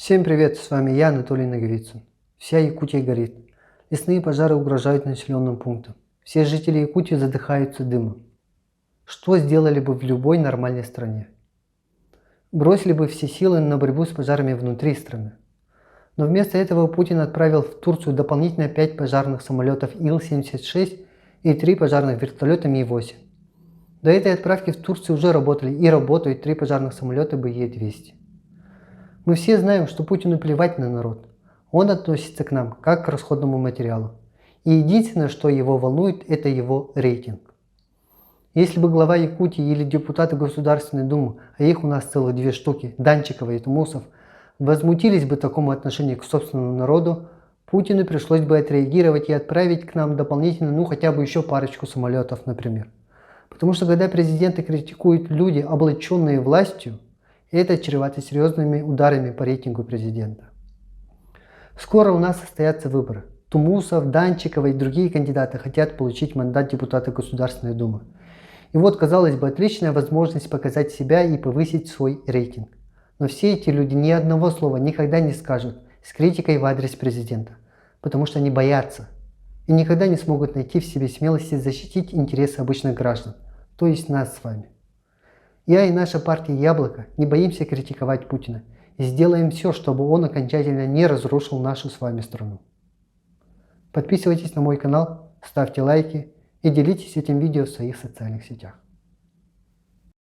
Всем привет, с вами я, Анатолий Наговицын. Вся Якутия горит. Лесные пожары угрожают населенным пунктам. Все жители Якутии задыхаются дымом. Что сделали бы в любой нормальной стране? Бросили бы все силы на борьбу с пожарами внутри страны. Но вместо этого Путин отправил в Турцию дополнительно 5 пожарных самолетов Ил-76 и 3 пожарных вертолета Ми-8. До этой отправки в Турцию уже работали и работают 3 пожарных самолета БЕ-200. Мы все знаем, что Путину плевать на народ. Он относится к нам как к расходному материалу. И единственное, что его волнует, это его рейтинг. Если бы глава Якутии или депутаты Государственной Думы, а их у нас целых 2 штуки, Данчикова и Тумусов, возмутились бы такому отношению к собственному народу, Путину пришлось бы отреагировать и отправить к нам дополнительно, хотя бы еще парочку самолетов, например. Потому что когда президенты критикуют люди, облаченные властью, это чревато серьезными ударами по рейтингу президента. Скоро у нас состоятся выборы. Тумусов, Данчикова и другие кандидаты хотят получить мандат депутата Государственной Думы. И вот, казалось бы, отличная возможность показать себя и повысить свой рейтинг. Но все эти люди ни одного слова никогда не скажут с критикой в адрес президента, потому что они боятся и никогда не смогут найти в себе смелости защитить интересы обычных граждан, то есть нас с вами. Я и наша партия «Яблоко» не боимся критиковать Путина и сделаем все, чтобы он окончательно не разрушил нашу с вами страну. Подписывайтесь на мой канал, ставьте лайки и делитесь этим видео в своих социальных сетях.